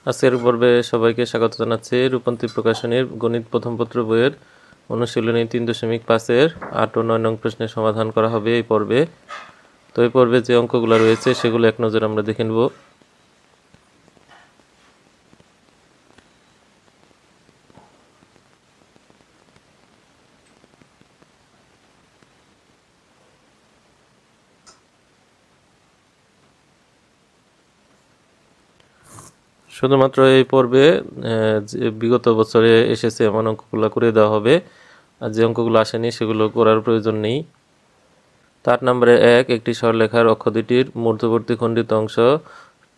আজকের পর্বে সবাইকে স্বাগত জানাচ্ছি। রূপান্তর প্রকাশনীর গণিত প্রথম পত্র বইয়ের অনুশীলনী 3.5-এর 8 ও 9 নং প্রশ্নের সমাধান করা হবে এই পর্বে। তো এই পর্বে যে অঙ্কগুলো রয়েছে সেগুলো এক নজর আমরা দেখে নেব। শুধুমাত্র এই পর্বে যে বিগত বছরে এসেছে এমন অঙ্কগুলো করে দেওয়া হবে, আর যে অঙ্কগুলো আসেনি সেগুলো করার প্রয়োজন নেই। 8 নম্বরে একটি সরলরেখার অক্ষ দুটির মধ্যবর্তী খণ্ডিত অংশ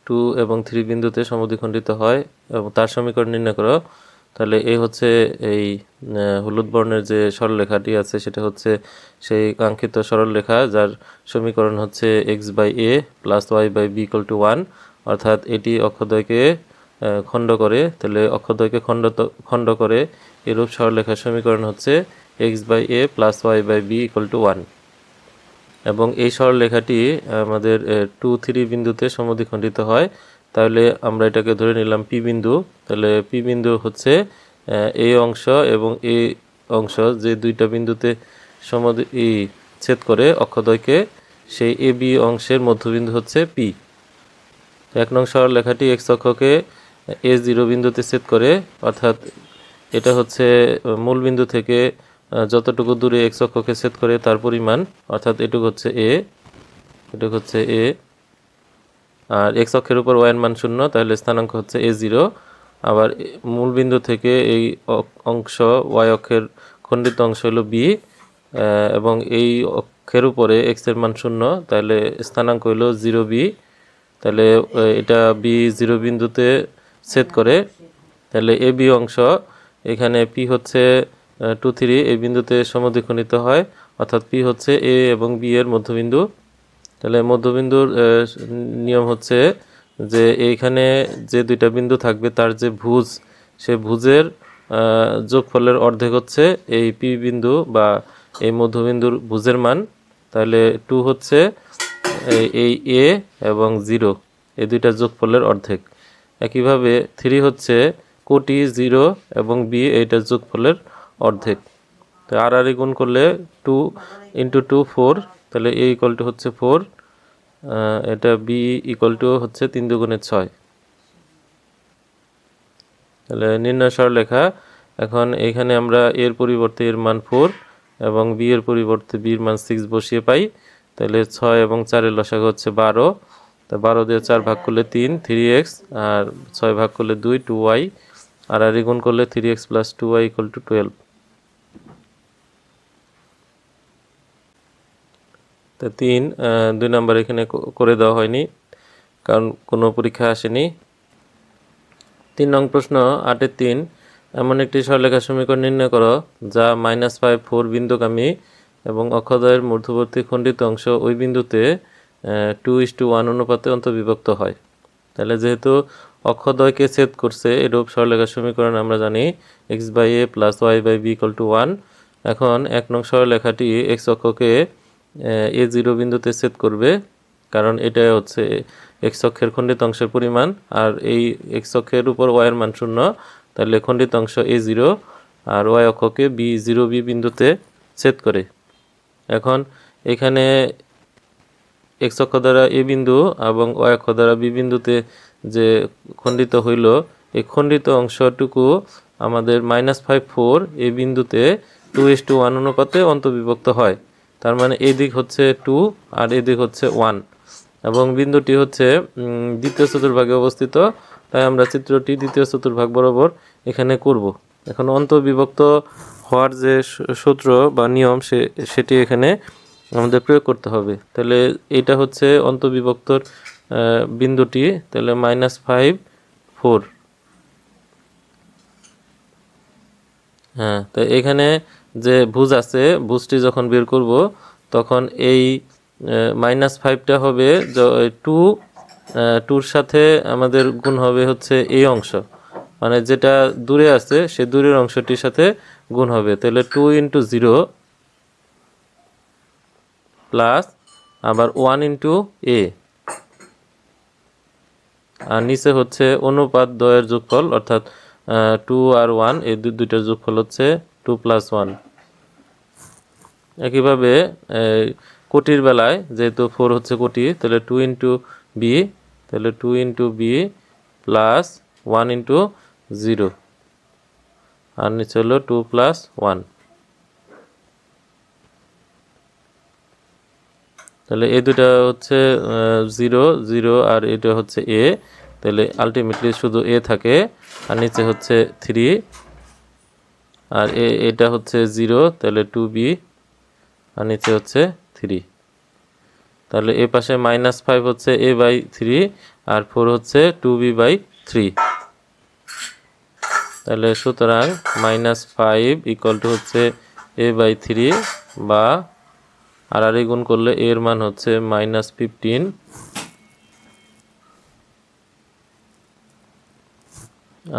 2 এবং 3 বিন্দুতে সমদ্বিখণ্ডিত হয় এবং তার সমীকরণ নির্ণয় করো। তাহলে এই হচ্ছে এই হলুদ বর্ণের যে সরলরেখাটি আছে সেটা হচ্ছে সেই কাঙ্ক্ষিত সরলরেখা, যার সমীকরণ হচ্ছে x/a + y/b = 1, অর্থাৎ এটি অক্ষদ্বয়কে খণ্ড করে। তাহলে অক্ষদ্বয়কে খণ্ড করে এরূপ সরলরেখার সমীকরণ হচ্ছে x/a + y/b = 1, এবং এই সরলরেখাটি আমাদের 2-3 বিন্দুতে সমদ্বিখণ্ডিত হয়। তাহলে আমরা এটাকে ধরে নিলাম পি বিন্দু। তাহলে পি বিন্দু হচ্ছে এই অংশ এবং এই অংশ, যে দুইটা বিন্দুতে ছেদ করে অক্ষদ্বয়কে, সেই এ বি অংশের মধ্যবিন্দু হচ্ছে পি। 1 নং সরলরেখাটি x অক্ষকে a0 বিন্দুতে ছেদ করে, অর্থাৎ এটা হচ্ছে মূল বিন্দু থেকে যতটুকু দূরে x অক্ষকে ছেদ করে তার পরিমাণ, অর্থাৎ এটুকু হচ্ছে a, আর x অক্ষের উপর y এর মান 0, তাহলে স্থানাঙ্ক হচ্ছে a0। আবার মূল বিন্দু থেকে এই অংশ y অক্ষের খণ্ডিত অংশ হলো b, এবং এই অক্ষের উপরে x এর মান 0, তাহলে স্থানাঙ্ক হলো 0b। তাহলে এটা b0 বিন্দুতে ছেদ করে। তাহলে এ বি অংশ এখানে পি হচ্ছে 2-3 এই বিন্দুতে সমদ্বিখণ্ডিত হয়, অর্থাৎ পি হচ্ছে এ এবং বি এর মধ্যবিন্দু। তাহলে মধ্যবিন্দুর নিয়ম হচ্ছে যে এইখানে যে দুইটা বিন্দু থাকবে তার যে ভুজ, সে ভুজের যোগফলের অর্ধেক হচ্ছে এই পি বিন্দু বা এই মধ্যবিন্দুর ভুজের মান। তাহলে 2 হচ্ছে এই এ এবং 0 এই দুইটা যোগফলের অর্ধেক। একইভাবে 3 হচ্ছে কোটি 0 এবং বি এইটার যোগফলের অর্ধেক। তো আর গুণ করলে 2 × 2 4, তাহলে a = হচ্ছে 4, এটা b = হচ্ছে 3 × 2 = 6। তাহলে নির্ণয় সরলরেখা। এখন এখানে আমরা এর পরিবর্তে এর মান 4 এবং b এর পরিবর্তে b এর মান 6 বসিয়ে পাই। তাহলে 6 এবং 4 এর লসাগু হচ্ছে 12। তা 12 দিয়ে 4 ভাগ করলে 3 3x, আর 6 ভাগ করলে 2 2y, আর গুণ করলে 3x + 2y = 12। তো 2 নাম্বার এখানে করে দেওয়া হয়নি, কারণ কোনো পরীক্ষা আসেনি। 3 নং প্রশ্ন 8-এর 3, এমন একটি সরলরেখার সমীকরণ নির্ণয় করো যা -5 4 বিন্দুগামী এবং অক্ষদ্বয়ের মধ্যবর্তী খণ্ডিত অংশ ওই বিন্দুতে 2:1 অনুপাতে অন্তর্বিভক্ত হয়। তাহলে যেহেতু অক্ষদ্বয়কে ছেদ করছে এরূপ সরলরেখার সমীকরণ আমরা জানি x/a + y/b = 1। এখন 1 নং সরলরেখাটি x অক্ষকে a0 বিন্দুতে ছেদ করবে, কারণ এটা হচ্ছে x অক্ষের খণ্ডিত অংশের পরিমাণ, আর এই x অক্ষের উপর y এর মান 0, তাহলে খণ্ডিত অংশ a0, আর y অক্ষকে b0b বিন্দুতে ছেদ করে। এখন এখানে x অক্ষ দ্বারা a বিন্দু এবং y অক্ষ দ্বারা b বিন্দুতে যে খণ্ডিত হইল, এই খণ্ডিত অংশটুকু আমাদের -5 4 এই বিন্দুতে 2:1 অনুপাতে অন্তর্বিভক্ত হয়। তার মানে এই দিক হচ্ছে 2 আর এই দিক হচ্ছে 1, এবং বিন্দুটি হচ্ছে দ্বিতীয় চতুর্ভাগে অবস্থিত। তাই আমরা চিত্রটি দ্বিতীয় চতুর্ভাগ বরাবর এখানে করব। এখন অন্তর্বিভক্ত হওয়ার যে সূত্র বা নিয়ম সেটি এখানে আমাদের প্রয়োগ করতে হবে। তাহলে এটা হচ্ছে অন্তর্বিভক্তর বিন্দুটি, তাহলে -5 4। হ্যাঁ, তো এখানে যে ভুজ আছে, ভুজটি যখন বের করব তখন এই -5টা হবে 2-2 সাথে আমাদের গুণ হবে হচ্ছে এই অংশ, মানে যেটা দূরে আছে সে দূরের অংশটির সাথে গুণ হবে। তাহলে 2 × 0 প্লাস আবার 1 × a, আর নিচে হচ্ছে অনুপাত দ্বয়ের যোগফল, অর্থাৎ 2 আর 1 এই দুইটার যোগফল হচ্ছে 2 + 1। একইভাবে কোটির বেলায় যেহেতু 4 হচ্ছে কোটি, তাহলে 2 × b, তাহলে 2 × b প্লাস 1 × 0, আর নিচে হলো 2 + 1। তাহলে এই দুটা হচ্ছে 0 0, আর এটা হচ্ছে a, তাহলে আলটিমেটলি শুধু a থাকে, আর নিচে হচ্ছে 3, আর এটা হচ্ছে 0, তাহলে 2b, আর নিচে হচ্ছে 3। তাহলে এ পাশে -5 হচ্ছে a/3, আর 4 হচ্ছে 2b/3। তাহলে সুতরাং -5 = হচ্ছে a/3, বা আর গুণ করলে এর মান হচ্ছে -15,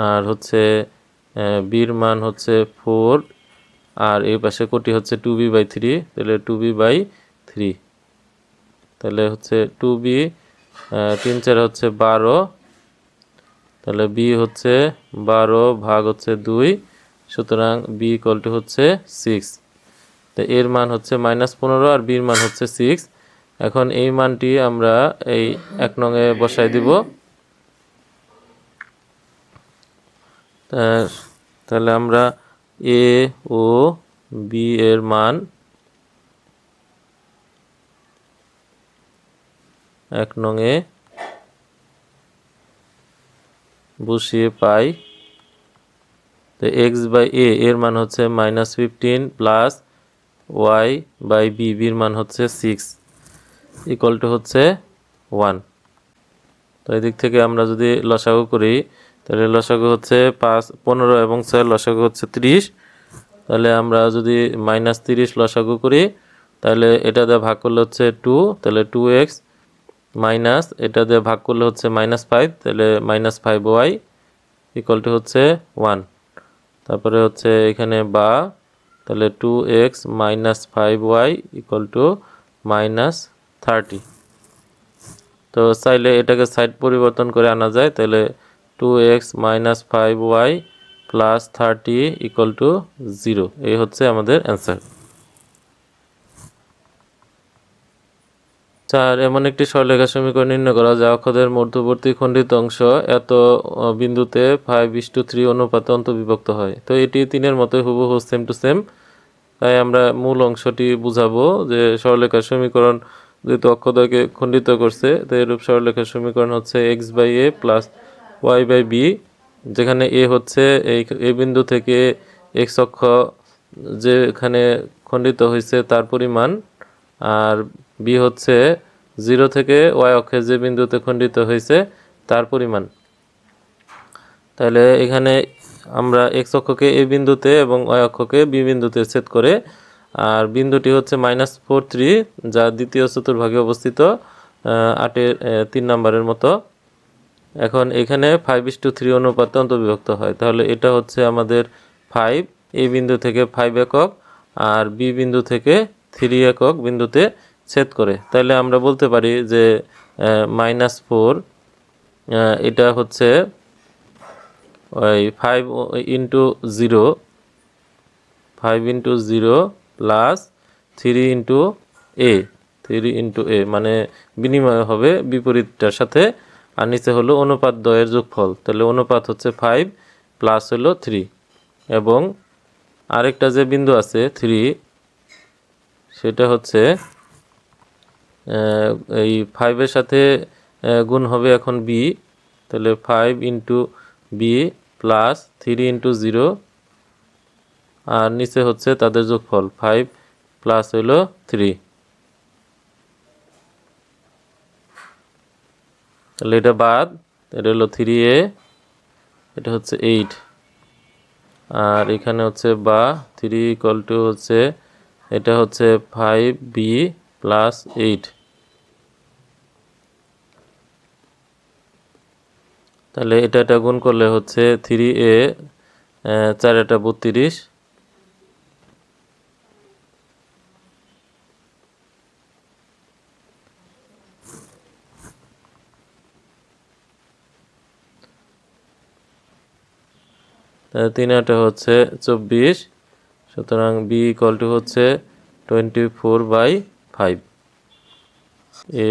আর হচ্ছে বির মান হচ্ছে 4, আর এই পাশে কোটি হচ্ছে 2b/3, তাহলে 2b/3। তাহলে হচ্ছে 2b 3 4 হচ্ছে 12, তাহলে b হচ্ছে 12 ভাগ হচ্ছে 2, সুতরাং b = হচ্ছে 6। তো এর মান হচ্ছে -15, আর বির মান হচ্ছে 6। এখন এই মানটি আমরা এই 1 নং-এ বসাই দিব। তাহলে আমরা a ও b এর মান 1 নং-এ বসিয়ে পাই। তো x/a এর মান হচ্ছে -15 প্লাস y/b, বির মান হচ্ছে 6 = হচ্ছে 1। তো এদিক থেকে আমরা যদি লসাগু করি, তাহলে লসাগু হচ্ছে 15 এবং 6 লসাগু হচ্ছে 30। তাহলে আমরা যদি -30 লসাগু করি, তাহলে এটা দিয়ে ভাগ করলে হচ্ছে 2, তাহলে 2x, মাইনাস এটা দিয়ে ভাগ করলে হচ্ছে -5, তাহলে -5y = হচ্ছে 1। তারপরে হচ্ছে এখানে বা, তাহলে 2x - 5y = -30। তো চাইলে এটাকে সাইড পরিবর্তন করে আনা যায়, তাহলে 2x - 5y + 30 = 0। এই হচ্ছে আমাদের অ্যান্সার। 4, এমন একটি সরলরেখা সমীকরণ নির্ণয় করা যা অক্ষদের মধ্যবর্তী খণ্ডিত অংশ এত বিন্দুতে 5:3 অনুপাতে অন্তর্বিভক্ত হয়। তো এটি 3-এর মতোই হুবহু সেম টু সেম। তাই আমরা মূল অংশটি বুঝাবো যে সরলরেখার সমীকরণ যেহেতু অক্ষদ্বয়কে খণ্ডিত করছে, তো এরূপ সরলরেখার সমীকরণ হচ্ছে x/a + y/b, যেখানে a হচ্ছে এই বিন্দু থেকে x অক্ষ যেখানে খণ্ডিত হয়েছে তার পরিমাণ, আর b হচ্ছে 0 থেকে y অক্ষে যে বিন্দুতে খণ্ডিত হয়েছে তার পরিমাণ। তাহলে এখানে আমরা x অক্ষকে a বিন্দুতে এবং y অক্ষকে b বিন্দুতে ছেদ করে, আর বিন্দুটি হচ্ছে -43, যা দ্বিতীয় চতুর্ভাগে অবস্থিত 8-এর 3 নম্বরের মতো। এখন এখানে 5:3 অনুপাতে অন্তর্বিভক্ত হয়। তাহলে এটা হচ্ছে আমাদের 5, এই বিন্দু থেকে 5 একক, আর বি বিন্দু থেকে 3 একক বিন্দুতে ছেদ করে। তাহলে আমরা বলতে পারি যে -4 এটা হচ্ছে ওই 5 × 0, 5 × 0 প্লাস 3 × a, 3 × a মানে বিনিময় হবে বিপরীতটার সাথে, আর নিচে হলো অনুপাত দ্বয়ের যোগফল। তাহলে অনুপাত হচ্ছে 5 প্লাস হলো 3, এবং আরেকটা যে বিন্দু আছে 3, সেটা হচ্ছে এই 5-এর সাথে গুণ হবে এখন b, তাহলে 5 × b প্লাস 3 × 0, আর নিচে হচ্ছে তাদের যোগফল 5 প্লাস হলো 3। তাহলে এটা বাদ, এটা হলো 3a, এটা হচ্ছে 8, আর এখানে হচ্ছে বা 3 = হচ্ছে এটা হচ্ছে 5b প্লাস 8। তাহলে এটা গুণ করলে হচ্ছে 3a 4 × 32, 3 8 হচ্ছে 24, সুতরাং b ইকুয়াল টু হচ্ছে 24/5।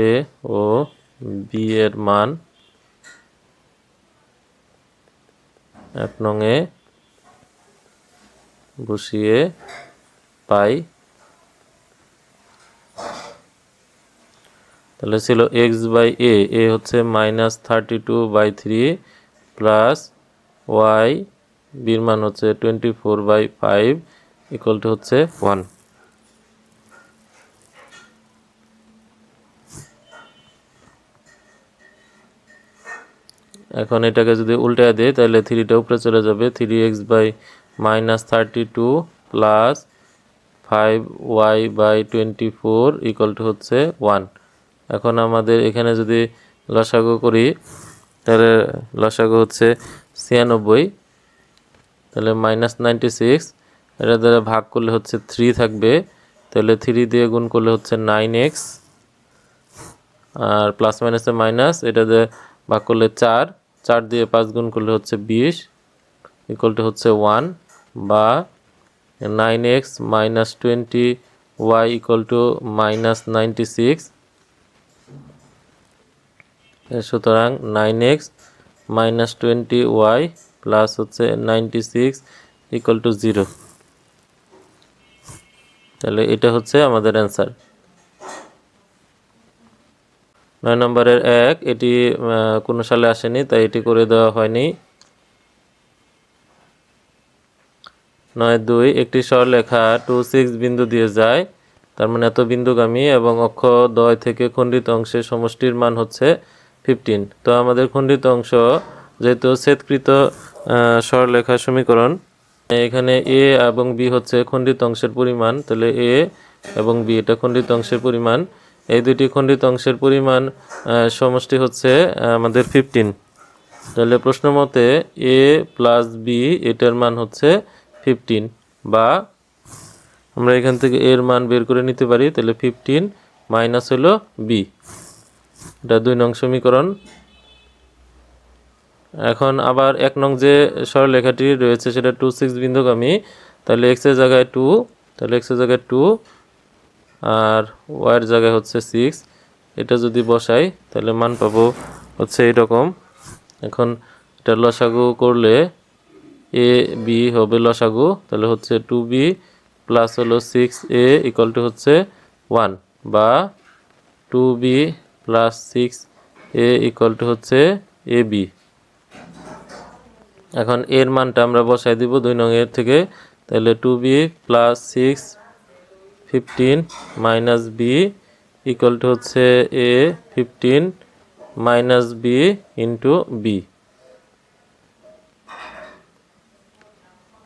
a ও b এর মান 1 নং এ বসিয়ে পাই, তাহলে ছিল x/a, a হচ্ছে -32/3 প্লাস y বির মান হচ্ছে 24/5 ইকুয়াল টু হচ্ছে 1। এখন এটাকে যদি উল্টায় দেই তাহলে 3টা উপরে চলে যাবে, 3x/-32 plus 5y/24 equal to হচ্ছে 1। এখন আমাদের এখানে যদি লসাগু করি তাহলে লসাগু হচ্ছে 96, তাহলে -96, এটা দ্বারা ভাগ করলে হচ্ছে 3 থাকবে, তাহলে 3 দিয়ে গুণ করলে হচ্ছে 9x, আর প্লাস মাইনাসে মাইনাস, এটা দিয়ে ভাগ করলে 4, 4 দিয়ে 5 গুণ করলে হচ্ছে 20 ইকুয়াল টু হচ্ছে 1, বা 9x - 20y ইকুয়াল টু -96। সুতরাং 9x - 20y প্লাস হচ্ছে 96 ইকুয়াল টু 0। তাহলে এটা হচ্ছে আমাদের অ্যান্সার। 9 নম্বরের 1, এটি কোনো সালে আসেনি তাই এটি করে দেওয়া হয়নি। 9.2, একটি সরলরেখা 26 বিন্দু দিয়ে যায়, তার মানে এত বিন্দুগামী এবং অক্ষ দ্বয় থেকে খণ্ডিত অংশের সমষ্টির মান হচ্ছে 15। তো আমাদের খণ্ডিত অংশ যেহেতু ছেদকৃত সরলরেখার সমীকরণ, এখানে a এবং b হচ্ছে খণ্ডিত অংশের পরিমাণ, তাহলে a এবং b এটা খণ্ডিত অংশের পরিমাণ, এই দুটি খণ্ডিত অংশের পরিমাণ সমষ্টি হচ্ছে আমাদের 15। তাহলে প্রশ্ন মতে a প্লাস b এটার মান হচ্ছে 15, বা আমরা এখান থেকে এর মান বের করে নিতে পারি, তাহলে 15 মাইনাস হলো b, এটা 2 নং সমীকরণ। এখন আবার 1 নং যে সরলরেখাটি রয়েছে সেটা 26 বিন্দুগামী, তাহলে x এর জায়গায় 2, তাহলে x এর জায়গায় 2 আর y এর জায়গায় হচ্ছে 6, এটা যদি বসাই তাহলে মান পাবো হচ্ছে এরকম। এখন এটা লসাগু করলে a b হবে লসাগু, তাহলে হচ্ছে 2b প্লাস হলো 6a ইকুয়াল টু হচ্ছে 1, বা 2b plus 6a equal to হচ্ছে ab। এখন এর মানটা আমরা বসাই দিব 2 নং এর থেকে, তাহলে 2b plus 6 15 minus b equal to হচ্ছে a 15 minus b into b।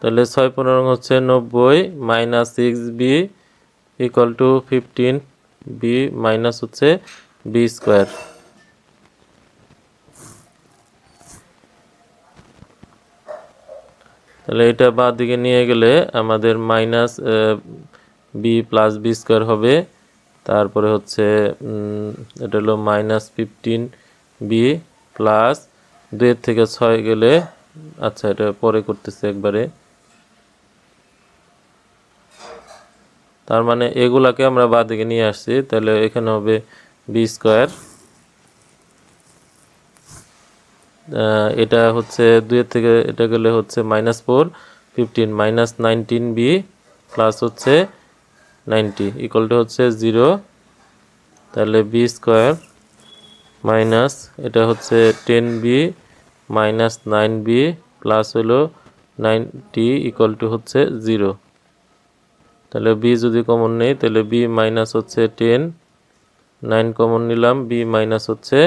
তাহলে 6 15 হচ্ছে 90 minus 6b equal to 15b minus হচ্ছে b স্কোয়ার। তাহলে এটা বাঁ দিকে নিয়ে গেলে আমাদের minus B plus B square হবে, তারপরে হচ্ছে এটা হলো -15b প্লাস 2 থেকে 6 গেলে, আচ্ছা এটা পরে করতেছে একবারে, তার মানে এগুলাকে আমরা বাঁ দিকে নিয়ে আসছি, তাহলে এখানে হবে বি স্কোয়ার। এটা হচ্ছে 2 থেকে এটা গেলে হচ্ছে -4, 15 মাইনাস 19b প্লাস হচ্ছে 90 ইকুয়াল টু হচ্ছে 0। তাহলে বি স্কোয়ার মাইনাস এটা হচ্ছে 10b মাইনাস 9b প্লাস হলো 90 ইকুয়াল টু হচ্ছে 0। তাহলে b যদি কমন নেই তাহলে b মাইনাস হচ্ছে 10, 9 কমন নিলাম, b মাইনাস হচ্ছে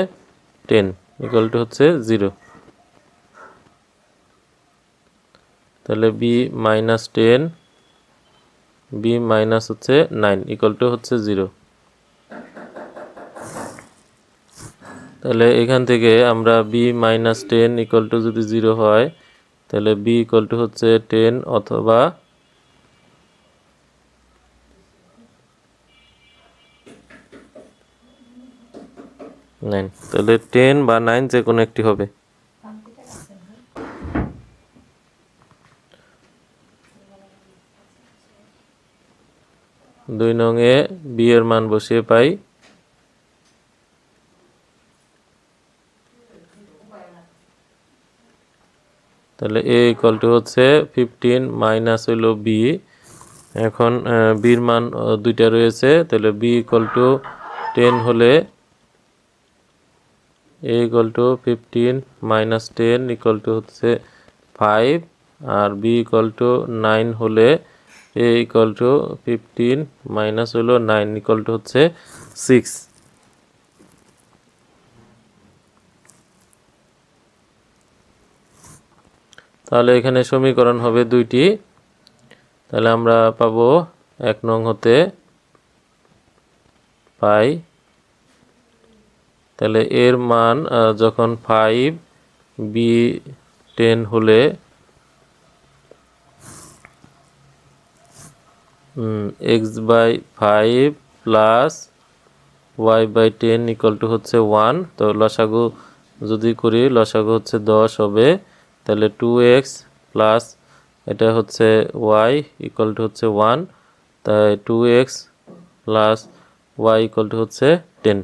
10 ইকুয়াল টু হচ্ছে 0। তাহলে b মাইনাস 10, b মাইনাস হচ্ছে 9 ইকুয়াল টু হচ্ছে 0। তাহলে এখান থেকে আমরা b মাইনাস 10 ইকুয়াল টু যদি 0 হয় তাহলে b ইকুয়াল টু হচ্ছে 10 অথবা 9, তাহলে 10 বা 9 যে কোনো একটি হবে। 2 নং এ বি এর মান বসিয়ে পাই তাহলে a = হচ্ছে 15 মাইনাস হলো b এখন b এর মান দুইটা রয়েছে তাহলে b = 10 হলে a = 15 মাইনাস 10 = হচ্ছে 5 আর b = 9 হলে a = 15 মাইনাস হলো 9 = হচ্ছে 6 তাহলে এখানে সমীকরণ হবে দুইটি তাহলে আমরা পাবো 1 নং হতে পাই তাহলে এর মান যখন 5 b 10 হলে x/5 প্লাস y/10 = হচ্ছে 1 তো লসাগু যদি করি লসাগু হচ্ছে 10 হবে তাহলে 2x প্লাস এটা হচ্ছে y = হচ্ছে 1 তাই 2x প্লাস y = হচ্ছে 10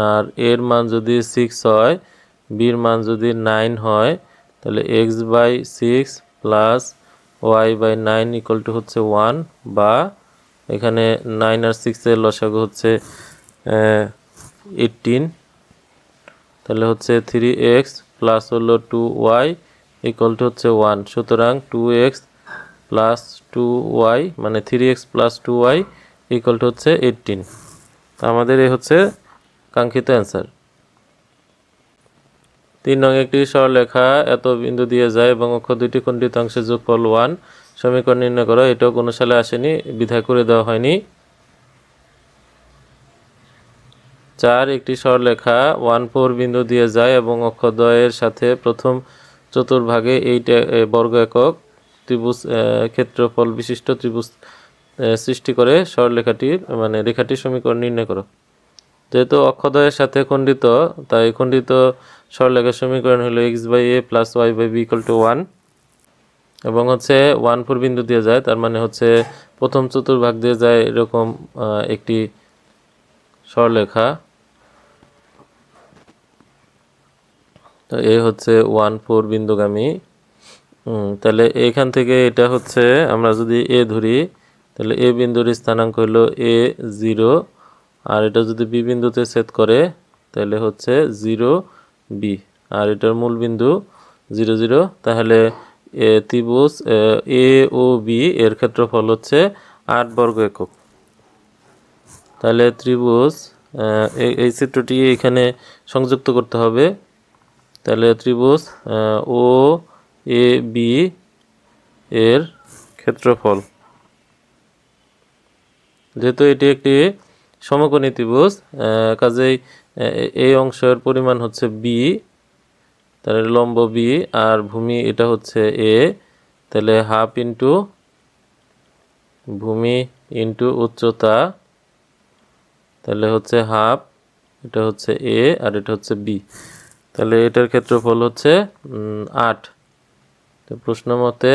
আর এর মান যদি 6 হয় b এর মান যদি 9 হয় তাহলে x/6 প্লাস y/9 = হচ্ছে 1 বা এখানে 9 আর 6 এর লসাগু হচ্ছে 18 তাহলে হচ্ছে 3x প্লাস হলো 2y = হচ্ছে 1 সুতরাং 2x প্লাস 2y মানে 3x প্লাস 2y = হচ্ছে 18 আমাদের এই হচ্ছে কাঙ্ক্ষিত অ্যান্সার 3 নং একটি সরলরেখা এত বিন্দু দিয়ে যায় এবং অক্ষ দুইটি খণ্ডিত অংশের যোগফল 1 সমীকরণ নির্ণয় করো এটাও কোনো সালে আসেনি বিধায় করে দেওয়া হয়নি 4 একটি সরলরেখা 1 4 বিন্দু দিয়ে যায় এবং অক্ষদ্বয়ের সাথে প্রথম চতুর্ভাগে এই বর্গ একক ত্রিভুজ ক্ষেত্রফল বিশিষ্ট ত্রিভুজ সৃষ্টি করে সরলরেখাটির মানে রেখাটির সমীকরণ নির্ণয় করো যেহেতু অক্ষদ্বয়ের সাথে খণ্ডিত তাই খণ্ডিত সরলরেখার সমীকরণ হলো x/a + y/b = 1 এবং হচ্ছে 1 4 বিন্দু দিয়ে যায় তার মানে হচ্ছে প্রথম চতুর্ভাগ দিয়ে যায় এরকম একটি সরলরেখা তো এই হচ্ছে 1 4 বিন্দুগামী তাহলে এখান থেকে এটা হচ্ছে আমরা যদি a ধরি তাহলে a বিন্দুর স্থানাঙ্ক হলো a0 আর এটা যদি b বিন্দুতে ছেদ করে তাহলে হচ্ছে 0 b আর এটার মূল বিন্দু 0 0 তাহলে ত্রিভুজ a ও b এর ক্ষেত্রফল হচ্ছে 8 বর্গ একক তাহলে ত্রিভুজ এই চিত্রটি এখানে সংযুক্ত করতে হবে তাহলে ত্রিভুজ ও এ বি এর ক্ষেত্রফল যেহেতু এটি একটি সমকোণী ত্রিভুজ কাজেই এই অংশের পরিমাণ হচ্ছে বি তাহলে লম্ব বি আর ভূমি এটা হচ্ছে এ তাহলে হাফ ইন্টু ভূমি ইন্টু উচ্চতা তাহলে হচ্ছে হাফ এটা হচ্ছে এ আর এটা হচ্ছে বি তাহলে এটার ক্ষেত্রফল হচ্ছে 8 তো প্রশ্ন মতে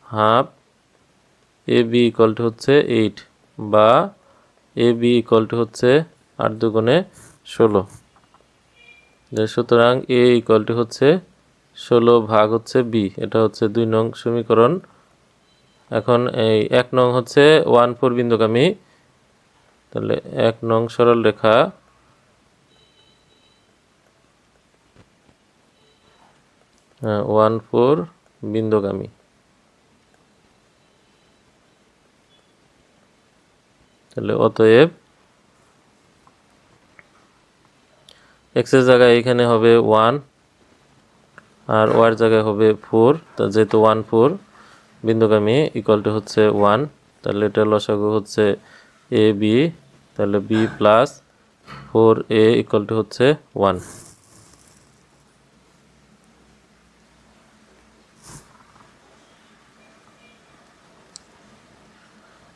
হাফ এ বি = হচ্ছে 8 বা এ বি = হচ্ছে 8 দুগুণে 16 সুতরাং এ = হচ্ছে 16 ভাগ হচ্ছে বি এটা হচ্ছে 2 নং সমীকরণ এখন এই 1 নং হচ্ছে 1 4 বিন্দুগামী তাহলে 1 নং সরল রেখা 1 4 বিন্দুগামী তাহলে অতএব x এর জায়গায় এখানে হবে 1 আর y এর জায়গায় হবে 4 তো যেহেতু 1 4 বিন্দুগামী = হচ্ছে 1 তাহলে এটা লসাগু হচ্ছে a b তাহলে b + 4a = হচ্ছে 1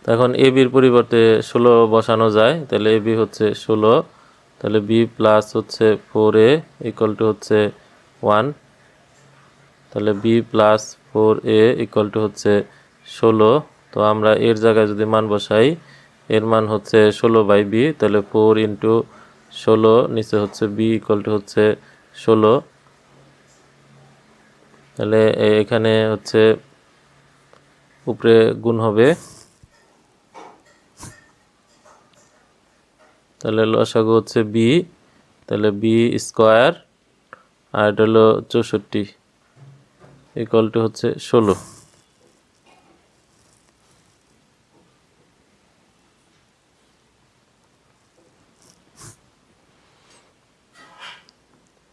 এখন ab এর পরিবর্তে 16 বসানো যায় তাহলে ab হচ্ছে 16 তাহলে b প্লাস হচ্ছে 4a = হচ্ছে 1 তাহলে b + 4a ইকুয়াল টু হচ্ছে 16। তো আমরা এর জায়গায় যদি মান বসাই, এর মান হচ্ছে 16/b, তাহলে 4 ইন্টু 16, নিচে হচ্ছে b ইকুয়াল টু হচ্ছে 16। তাহলে এখানে হচ্ছে উপরে গুণ হবে, তাহলে লসাগু হচ্ছে b, তাহলে b স্কোয়ার আর এটা হলো 64 ইকুয়াল টু হচ্ছে 16।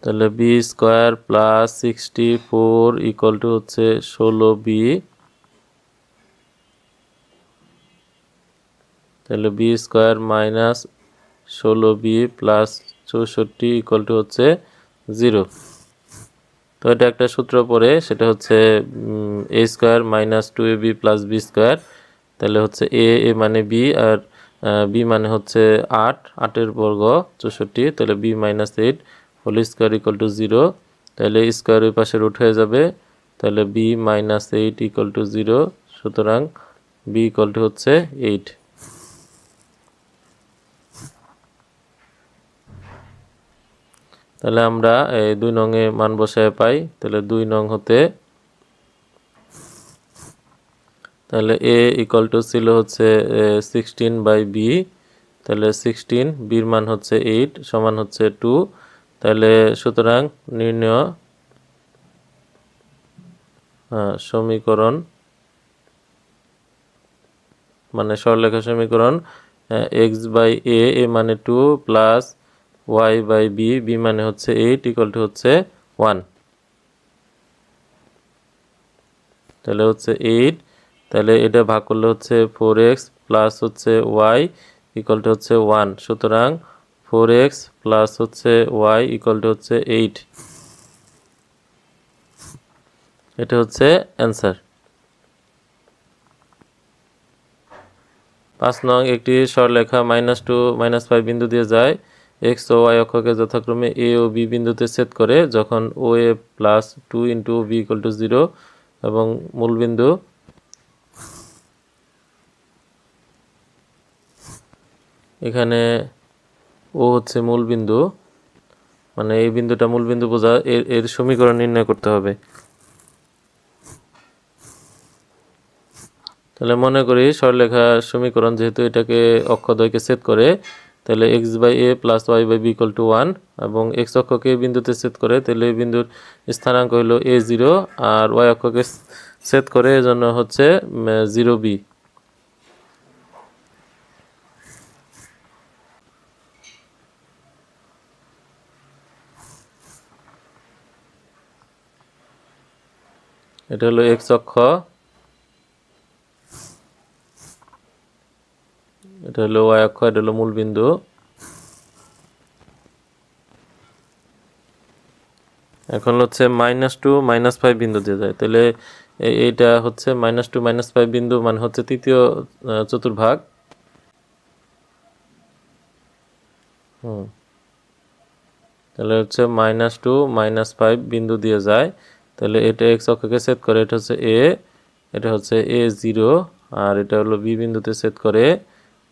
তাহলে B square plus 64 equal to হচ্ছে 16b। তাহলে B square minus 16b plus 64 equal to হচ্ছে 0। তো এটা একটা সূত্র পড়ে, সেটা হচ্ছে a square minus 2ab plus B square. তাহলে হচ্ছে এ মানে বি আর বি মানে হচ্ছে 8 বর্গ 64, তাহলে B minus 8 whole square equal to 0। তাহলে স্কোয়ার ওই পাশে রুট হয়ে যাবে, তাহলে বি মাইনাস 8 ইকুয়াল টু 0। সুতরাং বি ইকুয়াল টু হচ্ছে 8। তাহলে আমরা এই 2 নং এ মান বসায় পাই, তাহলে 2 নং হতে, তাহলে a ইকুয়াল টু ছিল হচ্ছে 16/b, তাহলে 16, বির মান হচ্ছে 8 সমান হচ্ছে 2। তাহলে সুতরাং নির্ণয় সমীকরণ মানে সরলরেখা সমীকরণ x/a, a মানে 2 প্লাস y/b, b মানে হচ্ছে 8 ইকুয়াল টু হচ্ছে 1। তাহলে হচ্ছে 8, তাহলে এটা ভাগ করলে হচ্ছে 4x প্লাস হচ্ছে y ইকুয়াল টু হচ্ছে 1। সুতরাং 4x প্লাস হচ্ছে y ইকুয়াল টু হচ্ছে 8। এটা হচ্ছে অ্যান্সার। 5 নং, একটি সরলরেখা -2 -5 বিন্দু দিয়ে যায়, x ও y অক্ষকে যথাক্রমে a ও b বিন্দুতে ছেদ করে যখন OA plus 2 into b equal to 0 এবং মূলবিন্দু এখানে ও হচ্ছে মূলবিন্দু, মানে এই বিন্দুটা মূলবিন্দু বোঝা, এর সমীকরণ নির্ণয় করতে হবে। তাহলে মনে করি সরলরেখার সমীকরণ, যেহেতু এটাকে অক্ষদ্বয়কে ছেদ করে, তাহলে x/a plus y/b equal to 1 এবং x অক্ষকে বিন্দুতে ছেদ করে, তাহলে এই বিন্দুর স্থানাঙ্ক হলো a0 আর y অক্ষকে ছেদ করে, এজন্য হচ্ছে 0b। এটা হলো x অক্ষ, এটা হলো y অক্ষ, এটা হলো মূলবিন্দু। এখন হচ্ছে -2 -5 বিন্দু দিয়ে যায়, তাহলে এইটা হচ্ছে -2 -5 বিন্দু মানে হচ্ছে তৃতীয় চতুর্ভাগ। তাহলে হচ্ছে -2 -5 বিন্দু দিয়ে যায়, তাহলে এটা x অক্ষকে ছেদ করে, এটা হচ্ছে a, এটা হচ্ছে a0 আর এটা হলো b বিন্দুতে ছেদ করে,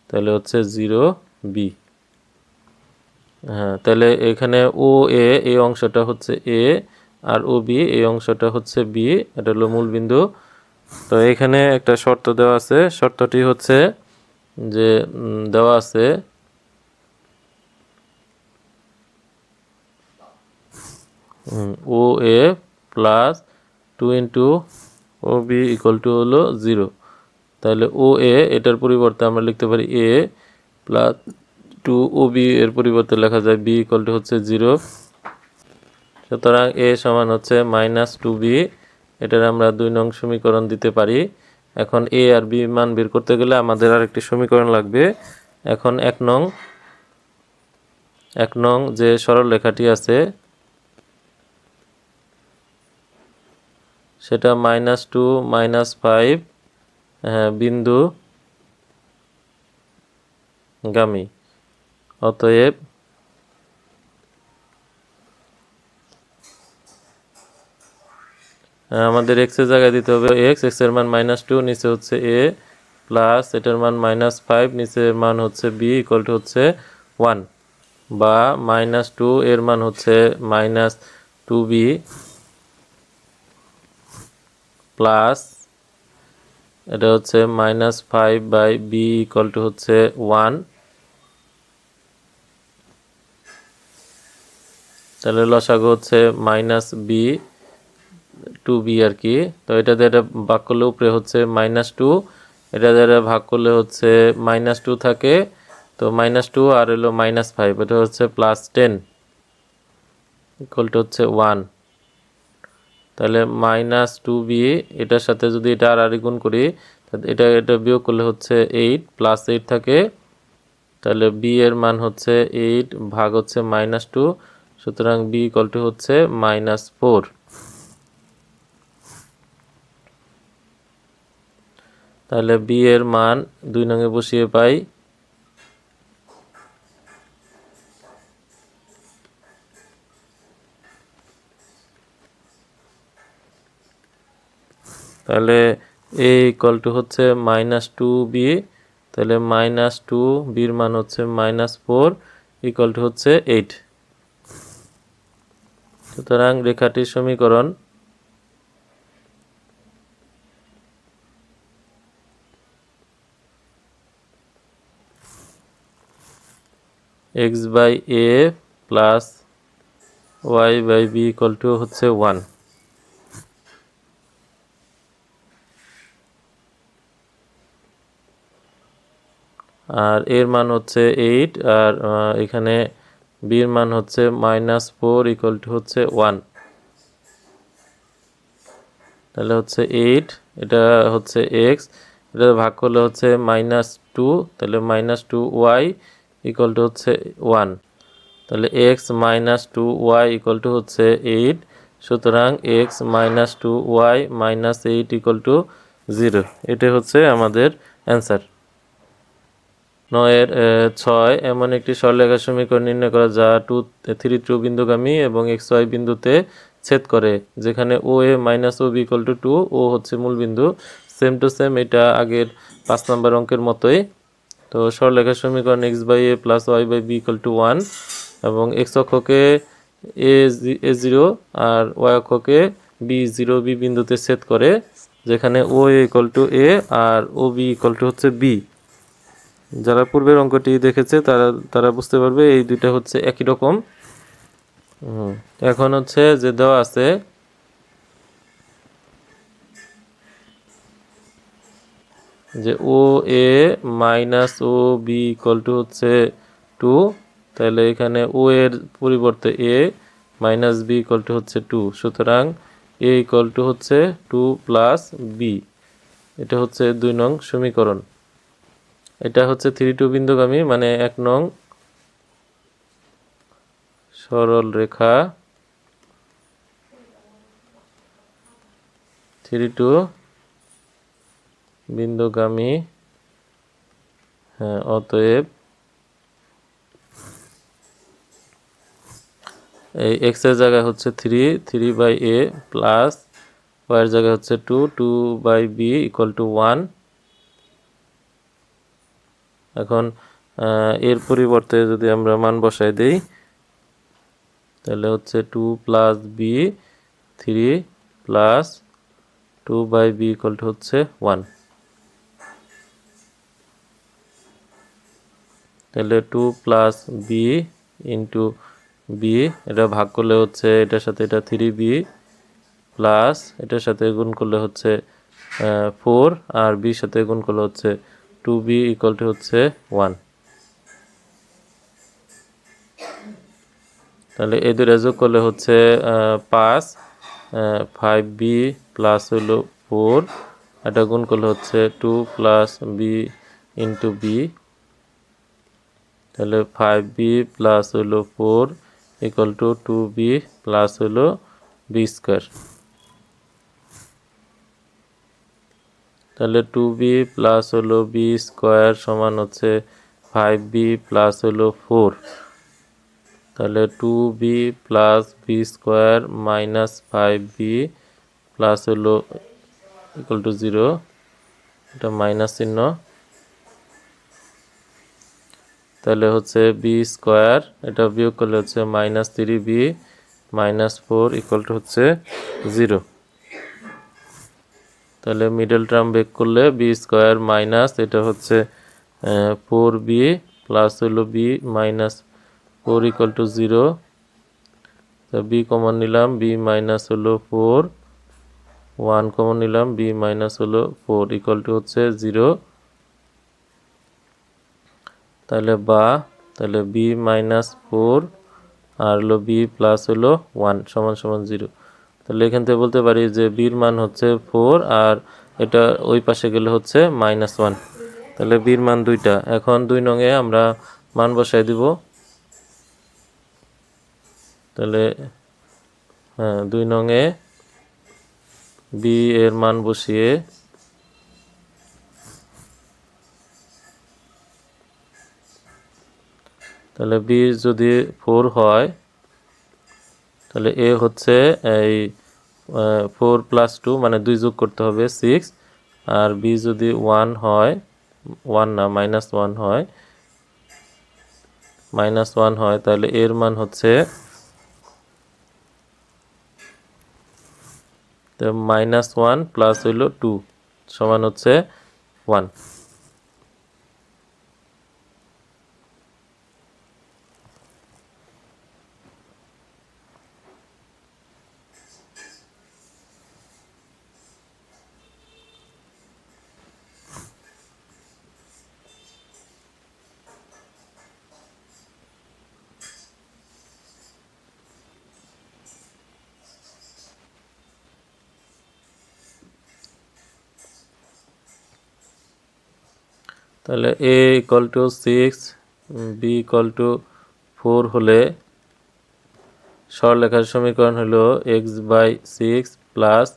তাহলে হচ্ছে 0b। হ্যাঁ, তাহলে এখানে ও এ এই অংশটা হচ্ছে a আর ও বি এই অংশটা হচ্ছে b, এটা হলো মূলবিন্দু। তো এখানে একটা শর্ত দেওয়া আছে, শর্তটি হচ্ছে যে দেওয়া আছে O A plus 2 into O B equal to হলো 0। তাহলে ও এ এটার পরিবর্তে আমরা লিখতে পারি a প্লাস 2 ও বি এর পরিবর্তে লেখা যায় b ইকুয়াল টু হচ্ছে 0। সুতরাং a সমান হচ্ছে -2b, এটার আমরা 2 নং সমীকরণ দিতে পারি। এখন a আর b মান বের করতে গেলে আমাদের আরেকটি সমীকরণ লাগবে। এখন 1 নং যে সরল রেখাটি আছে সেটা -2 -5 বিন্দু গামী, অতএব আমাদের x এর জায়গায় দিতে হবে x এর মান -2, নিচে হচ্ছে a প্লাস এটার মান -5, নিচের মান হচ্ছে b ইকুয়াল টু হচ্ছে 1, বা -2 এর মান হচ্ছে -2b প্লাস এটা হচ্ছে -5/b ইকুয়াল টু হচ্ছে 1। তাহলে লসাগু হচ্ছে -b 2b আর কি। তো এটা দিয়ে ভাগ করলে উপরে হচ্ছে -2, এটা দ্বারা ভাগ করলে হচ্ছে -2 থাকে, তো -2 আর হলো -5, এটা হচ্ছে +10 ইকুয়াল টু হচ্ছে 1। তাহলে -2b এটার সাথে যদি এটা আর গুণ করি, এটা বিয়োগ করলে হচ্ছে 8 +8 থাকে, তাহলে b এর মান হচ্ছে 8 ভাগ হচ্ছে -2, সুতরাং b ইকুয়াল টু হচ্ছে -4। তাহলে b এর মান 2 নঙে বসিয়ে পাই তাহলে a ইকুয়াল টু হচ্ছে -2b, তাহলে -2b এর মান হচ্ছে -4 ইকুয়াল টু হচ্ছে 8। সুতরাং রেখাটির সমীকরণ x/a plus y/b equal to হচ্ছে 1। আর এর মান হচ্ছে 8, আর এখানে b এর মান হচ্ছে -4 ইকুয়াল টু হচ্ছে 1। তাহলে হচ্ছে 8, এটা হচ্ছে x, এটা ভাগ করলে হচ্ছে -2, তাহলে -2y ইকুয়াল টু হচ্ছে 1। তাহলে x -2y ইকুয়াল টু হচ্ছে 8, সুতরাং x -2y -8 ইকুয়াল টু 0। এটা হচ্ছে আমাদের অ্যান্সার। 6 এমন একটি সরলরেখার সমীকরণ নির্ণয় করা যা 3 বিন্দুগামী এবং xy বিন্দুতে ছেদ করে, যেখানে OA -OB ইকুয়াল টু 2, ও হচ্ছে মূল বিন্দু। সেম টু সেম এটা আগের 5 নম্বর অঙ্কের মতোই। তো সরলরেখার সমীকরণ x/a plus y/b equal to 1, এবং x অক্ষকে a0 আর y অক্ষকে b0b বিন্দুতে ছেদ করে, যেখানে OA ইকুয়াল টু a আর OB ইকুয়াল টু হচ্ছে b। যারা পূর্বের অঙ্কটি দেখেছে তারা বুঝতে পারবে এই দুইটা হচ্ছে একই রকম। এখন হচ্ছে যে দেওয়া আছে যে OA -OB ইকুয়াল টু হচ্ছে 2, তাহলে এখানে O এর পরিবর্তে a -b ইকুয়াল টু হচ্ছে 2, সুতরাং a ইকুয়াল টু হচ্ছে 2 প্লাস b। এটা হচ্ছে 2 নং সমীকরণ। এটা হচ্ছে 3 বিন্দুগামী, মানে 1 নং সরল রেখা 3 বিন্দুগামী। হ্যাঁ, অতএব এই x এর জায়গায় হচ্ছে 3/a প্লাস y এর জায়গায় হচ্ছে 2/b ইকুয়াল টু 1। এখন এর পরিবর্তে যদি আমরা মান বসাই দেই, তাহলে হচ্ছে 2 plus b 3 plus 2/b equal to হচ্ছে 1। তাহলে 2 প্লাস b ইন্টু b, এটা ভাগ করলে হচ্ছে এটার সাথে এটা 3b প্লাস এটার সাথে গুণ করলে হচ্ছে 4, আর b সাথে গুণ করলে হচ্ছে 2b ইকুয়াল টু হচ্ছে 1। তাহলে এই দুটো যোগ করলে হচ্ছে 5, 5b প্লাস হলো 4, এটা গুণ করলে হচ্ছে 2 প্লাস b ইন্টু b, তাহলে 5b প্লাস হলো 4 ইকুয়াল টু 2b প্লাস হলো b স্কোয়ার। তাহলে 2b প্লাস হলো b স্কোয়ার সমান হচ্ছে 5b প্লাস হলো 4। তাহলে 2b plus b square minus 5b plus হলো ইকুয়াল টু 0, এটা মাইনাস চিহ্ন, তাহলে হচ্ছে বি স্কোয়ার, এটা বিয়োগ করলে হচ্ছে minus 3b minus 4 equal to হচ্ছে 0। তাহলে মিডল টার্ম বের করলে বি স্কোয়ার মাইনাস এটা হচ্ছে 4b প্লাস হলো বি মাইনাস 4 ইকুয়াল টু 0। তো বি কমন নিলাম, বি মাইনাস হলো 4, 1 কমন নিলাম, বি মাইনাস হলো 4 ইকুয়াল টু হচ্ছে 0। তাহলে বি মাইনাস 4 আর হলো বি প্লাস হলো 1 সমান সমান 0। তাহলে এখান থেকে বলতে পারি যে বির মান হচ্ছে 4 আর এটা ওই পাশে গেলে হচ্ছে -1। তাহলে বির মান দুইটা। এখন 2 নংয়ে আমরা মান বসাই দিব। তাহলে হ্যাঁ, 2 নংয়ে বি এর মান বসিয়ে তাহলে বি যদি 4 হয় তাহলে এ হচ্ছে এই 4 প্লাস 2 মানে 2 যোগ করতে হবে 6, আর বি যদি 1 হয়, 1 না -1 হয়, -1 হয় তাহলে এর মান হচ্ছে -1 প্লাস হইল 2 সমান হচ্ছে 1। তাহলে a equal two 6, b equal two 4 হলে সরলরেখার সমীকরণ হলো x/6 plus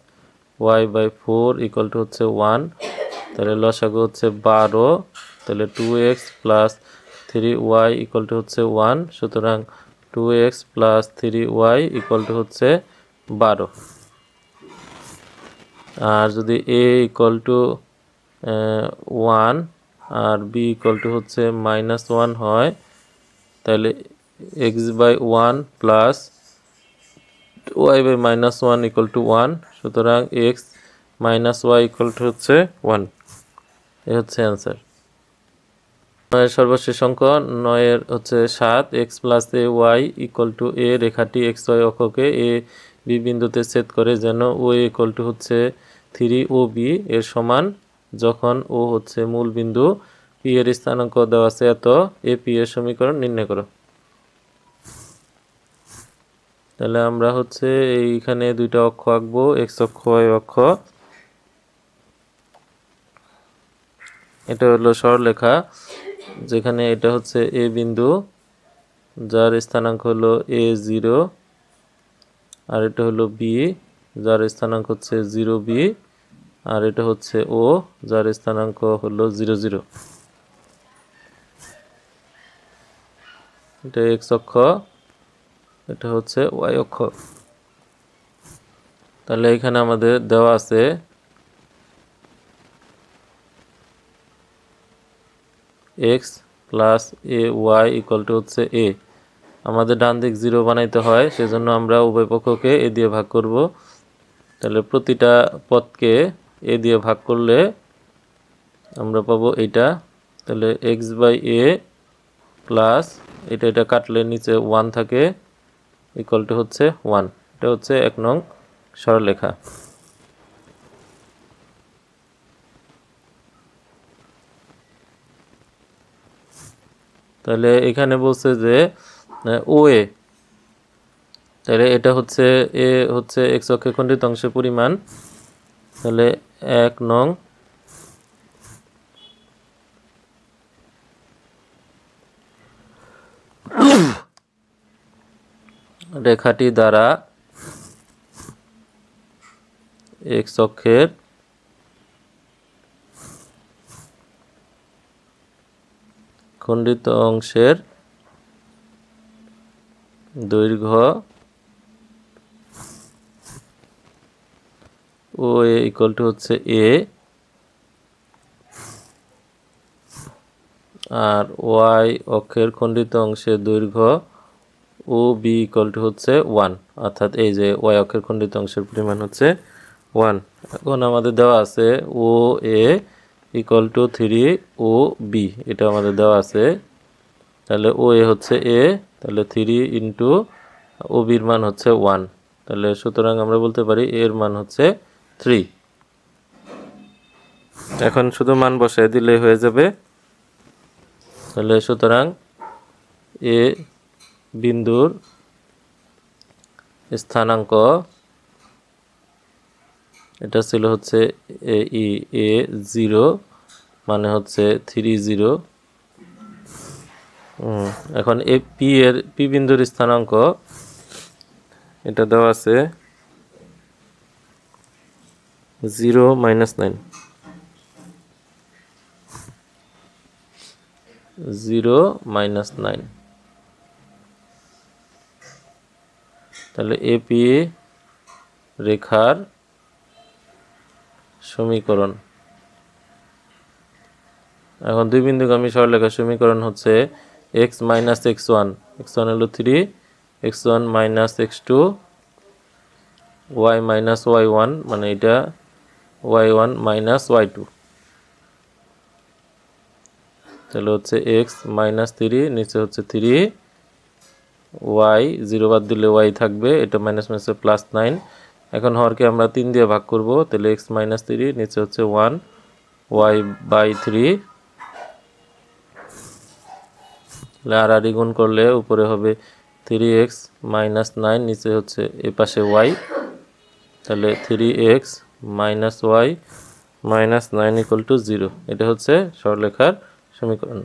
y/4 equal to হচ্ছে 1। তাহলে লসাগু হচ্ছে 12, তাহলে 2x plus 3y equal to হচ্ছে 1। সুতরাং 2x plus 3y equal to হচ্ছে 12। আর যদি a ইকুয়াল টু 1 আর b ইকুয়াল টু হচ্ছে -1 হয় তাহলে x/1 plus y/-1 equal to 1। সুতরাং x minus y equal to হচ্ছে 1। এই হচ্ছে অ্যান্সার। 9 এর সর্বশেষ অঙ্ক 9 এর হচ্ছে 7, x plus a y equal to a রেখাটি xy অক্ষকে a b বিন্দুতে ছেদ করে যেন o ইকুয়াল টু হচ্ছে 3ob এর সমান, যখন ও হচ্ছে মূল বিন্দু, p এর স্থানাঙ্ক দেওয়া আছে এত, ap এর সমীকরণ নির্ণয় করো। তাহলে আমরা হচ্ছে এইখানে দুইটা অক্ষ আঁকবো, x অক্ষ y অক্ষ। এটা হলো সরলরেখা, যেখানে এটা হচ্ছে a বিন্দু যার স্থানাঙ্ক হলো a0, আর এটা হলো b যার স্থানাঙ্ক হচ্ছে 0b, আর এটা হচ্ছে o যার স্থানাঙ্ক হলো 0 0। এটা x অক্ষ, এটা হচ্ছে y অক্ষ। তাহলে এখানে আমাদের দেওয়া আছে x plus a y equal to হচ্ছে a। আমাদের ডান দিক 0 বানাইতে হয়, সেজন্য আমরা উভয় পক্ষকে a দিয়ে ভাগ করব। তাহলে প্রতিটা পদকে a দিয়ে ভাগ করলে আমরা পাবো এইটা। তাহলে x/a প্লাস এটা কাটলে নিচে 1 থাকে ইকুয়াল টু হচ্ছে 1। এটা হচ্ছে 1 নং সরলরেখা। তাহলে এখানে বলছে যে OA, তাহলে এটা হচ্ছে a হচ্ছে x অক্ষে খণ্ডিত অংশের পরিমাণ। তাহলে 1 নং রেখাটি দ্বারা x অক্ষের খণ্ডিত অংশের দৈর্ঘ্য ও এ ইকুয়াল টু হচ্ছে এ, আর ওয়াই অক্ষের খণ্ডিত অংশের দৈর্ঘ্য ও বি ইকুয়াল টু হচ্ছে 1, অর্থাৎ এই যে ওয়াই অক্ষের খণ্ডিত অংশের পরিমাণ হচ্ছে 1। এখন আমাদের দেওয়া আছে O A equal to 3 O B, এটা আমাদের দেওয়া আছে। তাহলে ও এ হচ্ছে এ, তাহলে 3 ইন্টু ও বির মান হচ্ছে 1, তাহলে সুতরাং আমরা বলতে পারি এর মান হচ্ছে 3। এখন শুধু মান বসায় দিলেই হয়ে যাবে। তাহলে সুতরাং এ বিন্দুর স্থানাঙ্ক এটা ছিল হচ্ছে এ 0 মানে হচ্ছে 30। এখন এ পি বিন্দুর স্থানাঙ্ক এটা দেওয়া আছে 0 - 9, 0 - 9। তাহলে এপি রেখার সমীকরণ, এখন দুই বিন্দুগামী সরলরেখার সমীকরণ হচ্ছে x - x1, x1 হলো 3, x1 - x2, y - y1 মানে এটা y1 - y2, তাহলে হচ্ছে x - 3, নিচে হচ্ছে 3, y 0 বাদ দিলে y থাকবে, এটা মাইনাস মাইনাসে +9। এখন হরকে আমরা 3 দিয়ে ভাগ করব, তাহলে x - 3, নিচে হচ্ছে 1, y/3, আর গুণ করলে উপরে হবে 3x - 9, নিচে হচ্ছে এ পাশে y, তাহলে 3x - y - 9 = 0। এটা হচ্ছে সরলরেখার সমীকরণ।